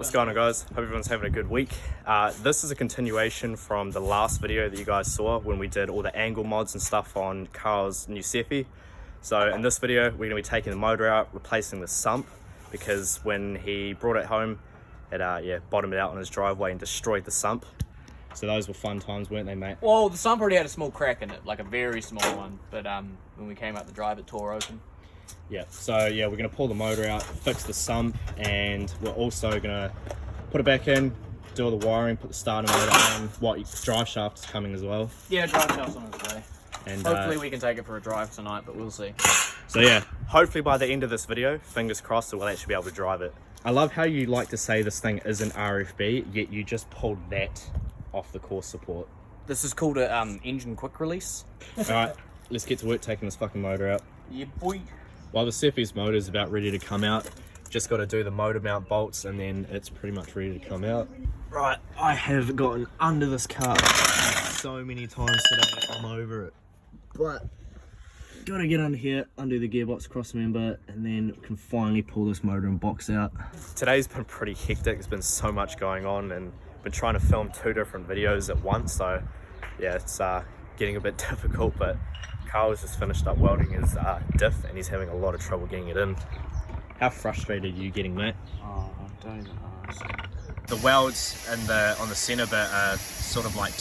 What's going on, guys? Hope everyone's having a good week. This is a continuation from the last video that you guys saw when we did all the angle mods and stuff on Carl's new Cephii. So in this video, we're going to be taking the motor out, replacing the sump, because when he brought it home, it bottomed out on his driveway and destroyed the sump. So those were fun times, weren't they, mate? Well, the sump already had a small crack in it, like a very small one, but when we came out the drive, it tore open. Yeah, so yeah, we're going to pull the motor out, fix the sump, and we're also going to put it back in, do all the wiring, put the starter motor on. Drive shaft is coming as well. Yeah, drive shaft's on its way. And hopefully we can take it for a drive tonight, but we'll see. So yeah, hopefully by the end of this video, fingers crossed, that we'll actually be able to drive it. I love how you like to say this thing isn't RFB, yet you just pulled that off the core support. This is called a engine quick release. Alright, let's get to work taking this fucking motor out. Yeah, boy. While the Cephii's motor is about ready to come out, just got to do the motor mount bolts and then it's pretty much ready to come out. Right, I have gotten under this car so many times today, I'm over it. But, gotta get under here, undo the gearbox cross member, and then can finally pull this motor and box out. Today's been pretty hectic, there's been so much going on and been trying to film 2 different videos at once, so yeah, it's getting a bit difficult, but Carl's just finished up welding his diff and he's having a lot of trouble getting it in. How frustrated are you getting, mate? Oh, don't even ask. The welds on the center bit are sort of like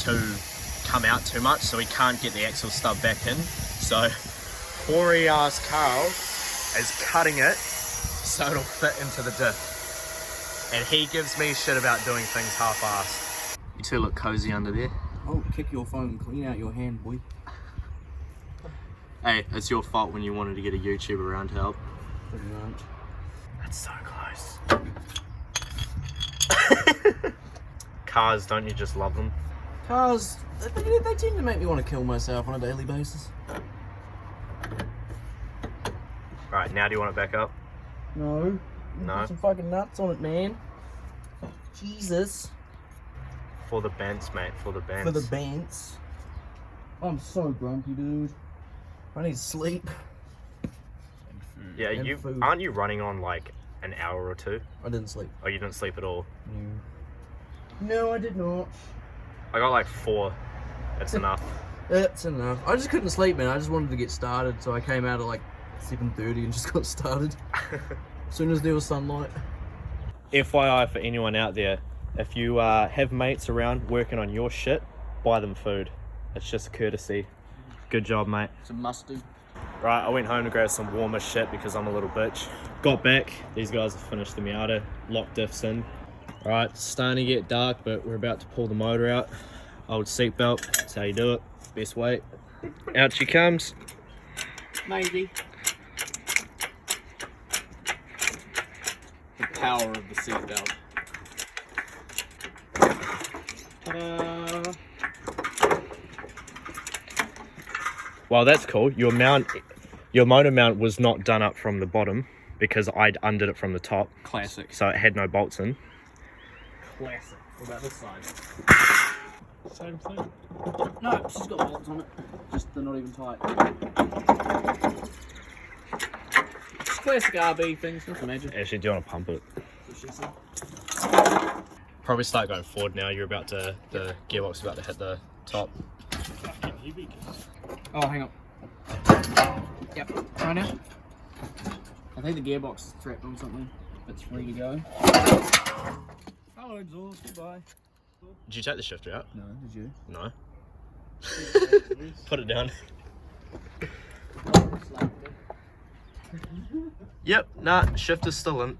come out too much, so we can't get the axle stub back in. So hoary ass Carl is cutting it so it'll fit into the diff. And he gives me shit about doing things half-assed. You two look cozy under there. Oh, kick your phone, clean out your hand, boy. Hey, it's your fault when you wanted to get a YouTuber around to help. Pretty much. That's so close. Cars, don't you just love them? Cars, they tend to make me want to kill myself on a daily basis. Right, now do you want it back up? No. No? Put some fucking nuts on it, man. Jesus. For the bants, mate, for the bants. For the bants. I'm so grumpy, dude. I need sleep. Yeah, aren't you running on like an hour or 2? I didn't sleep. Oh, you didn't sleep at all? No, I did not. I got like 4. That's enough. That's enough. I just couldn't sleep, man. I just wanted to get started, so I came out at like 7:30 and just got started. As soon as there was sunlight. FYI for anyone out there, if you have mates around working on your shit, buy them food. It's just a courtesy. Good job, mate. It's a must do. Right, I went home to grab some warmer shit because I'm a little bitch. Got back, these guys have finished the Miata, locked diffs in. Alright, it's starting to get dark, but we're about to pull the motor out. Old seatbelt, that's how you do it. Best way. Out she comes. Maybe. The power of the seatbelt. Ta-da! Well, that's cool. Your motor mount was not done up from the bottom because I'd undid it from the top. Classic. So it had no bolts in. Classic. What about this side? Same thing. No, she's got bolts on it. Just they're not even tight. Just classic RB things, nothing major. Actually, do you want to pump it? That's what she said. Probably start going forward now. The gearbox is about to hit the top. Fucking heavy. Oh, hang on. Yep, right now. I think the gearbox is strapped on something. It's free to go. Hello, exhaust. Goodbye. Did you take the shifter out? No, did you? No. Put it down. Yep, nah, shifter's still in.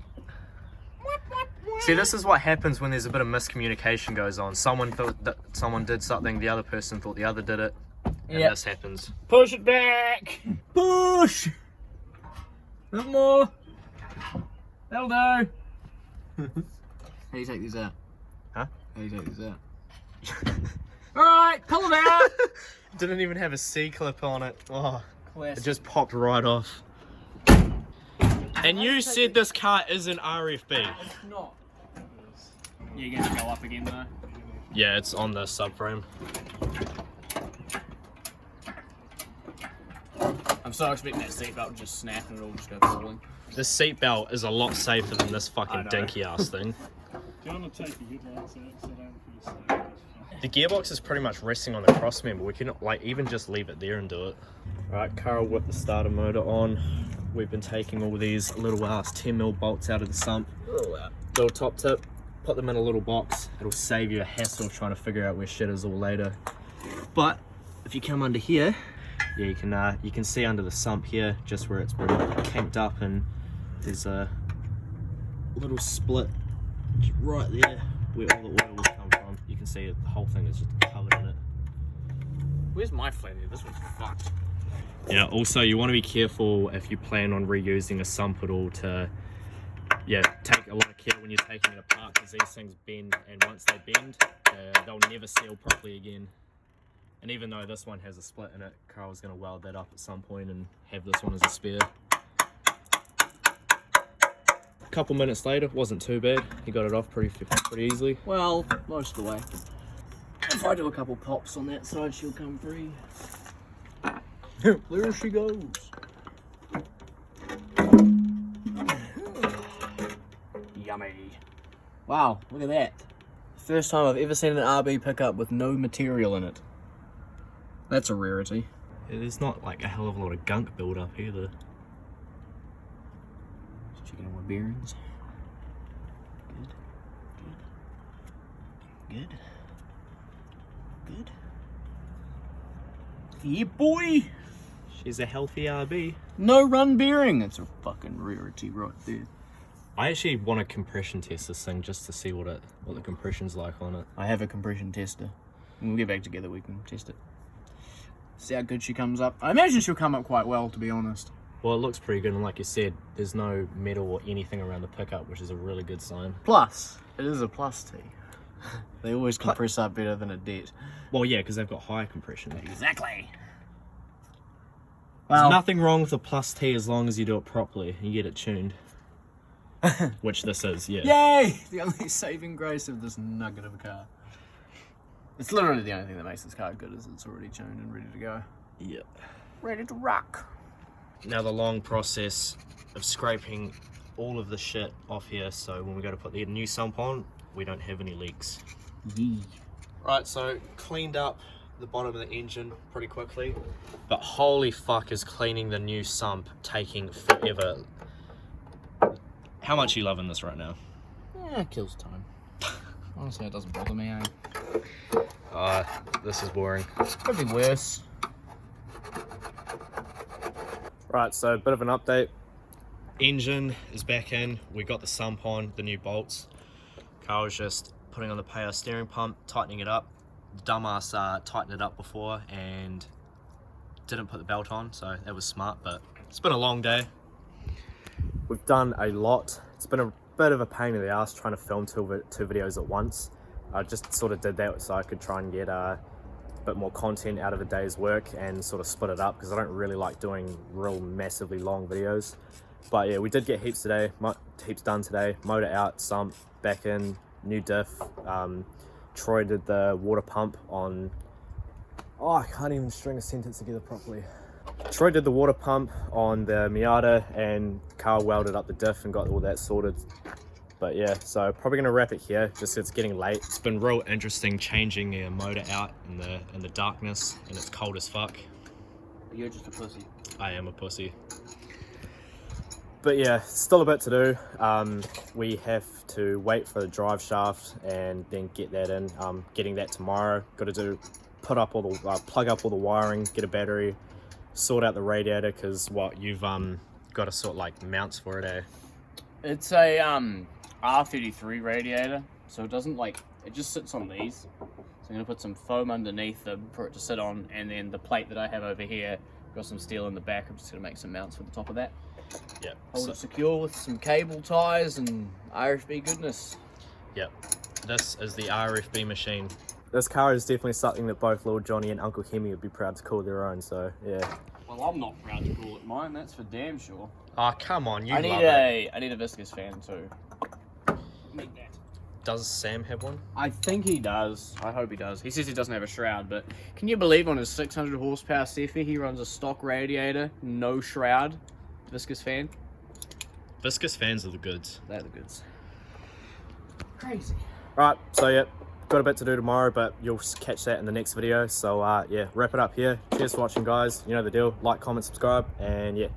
See, this is what happens when there's a bit of miscommunication goes on. Someone thought that someone did something, the other person thought the other did it, and this happens. Push it back! Push! A bit more! That'll do! How do you take these out? Huh? How do you take these out? Alright, pull it out! Didn't even have a C-clip on it. Oh, Classic. it just popped right off. And you said this car isn't RFB. It's not. You're gonna go up again though? Yeah, it's on the subframe. I'm so expecting that seatbelt to just snap and it'll just go falling. This seatbelt is a lot safer than this fucking dinky ass thing. gonna take the headlights out, so don't feel safe. The gearbox is pretge much resting on the cross member. We can like even just leave it there and do it. Alright, Carl with the starter motor on. We've been taking all these little 10mm bolts out of the sump. Little top tip, put them in a little box. It'll save you a hassle of trying to figure out where shit is all later. But if you come under here, yeah, you can see under the sump here, just where it's been camped up, and there's a little split right there where all the oil will come from. You can see it, the whole thing is just covered in it. Where's my flathead? This one's fucked. Yeah, also you want to be careful if you plan on reusing a sump at all to, yeah, take a lot of care when you're taking it apart, because these things bend, and once they bend, they'll never seal properly again. And even though this one has a split in it, Carl's going to weld that up at some point and have this one as a spare. A couple minutes later, wasn't too bad. He got it off pretty easily. Well, most of the way. If I do a couple pops on that side, she'll come free. There she goes. Yummy. Wow, look at that. First time I've ever seen an RB pickup with no material in it. That's a rarity. Yeah, there's not like a hell of a lot of gunk build up either. Just checking on my bearings. Good. Yeah, boy! She's a healthy RB. No run bearing. That's a fucking rarity right there. I actually want to compression test this thing just to see what the compression's like on it. I have a compression tester. When we get back together, we can test it. See how good she comes up. I imagine she'll come up quite well, to be honest. Well, it looks pretty good, and like you said, there's no metal or anything around the pickup, which is a really good sign. Plus, it is a plus T. They always compress up better than a det. Well, yeah, because they've got higher compression. Exactly. There's Well, nothing wrong with a plus T as long as you do it properly and you get it tuned. Which this is, yeah. yay! The only saving grace of this nugget of a car. It's literally the only thing that makes this car good is it's already tuned and ready to go. Yeah. Ready to rock. Now the long process of scraping all of the shit off here, so when we go to put the new sump on, we don't have any leaks. Yee. Right, so cleaned up the bottom of the engine pretty quickly, but holy fuck is cleaning the new sump taking forever. How much are you loving this right now? Yeah, it kills time. Honestly, it doesn't bother me, This is boring. Could be worse. Right, so a bit of an update. Engine is back in. We got the sump on, the new bolts. Carl was just putting on the power steering pump, tightening it up. Dumbass tightened it up before and didn't put the belt on, so that was smart, but it's been a long day. We've done a lot. It's been a bit of a pain in the ass trying to film two videos at once. I just sort of did that so I could try and get a bit more content out of a day's work and sort of split it up, because I don't really like doing real massively long videos. But yeah, we did get heaps today, heaps done today. Motor out, sump back in, new diff. Troy did the water pump on, I can't even string a sentence together properly. Troy did the water pump on the Miata, and Carl welded up the diff and got all that sorted. But yeah, so probably gonna wrap it here, just it's getting late. It's been real interesting changing a motor out in the darkness, and it's cold as fuck. You're just a pussy. I am a pussy. But yeah, still a bit to do. We have to wait for the drive shaft and then get that in. Getting that tomorrow. Got to plug up all the wiring, get a battery, sort out the radiator, because you've got to sort like mounts for it, eh? It's a R33 radiator, so it doesn't it just sits on these. So I'm gonna put some foam underneath them for it to sit on, and then the plate that I have over here, got some steel in the back. I'm just gonna make some mounts for the top of that. Yeah. Hold it secure with some cable ties and RFB goodness. Yep. This is the RFB machine. This car is definitely something that both Lord Johnny and Uncle Hemi would be proud to call their own, so yeah. Well, I'm not proud to call it mine, that's for damn sure. Oh, come on, you I love it. need a viscous fan too. Need that. Does Sam have one? I think he does. I hope he does. He says he doesn't have a shroud, but can you believe on his 600 horsepower Cephy he runs a stock radiator, no shroud, viscous fan? Viscous fans are the goods. They're the goods. Crazy. Right, so yeah, got a bit to do tomorrow, but you'll catch that in the next video. So yeah, wrap it up here. Cheers for watching, guys. You know the deal. Like, comment, subscribe, and yeah,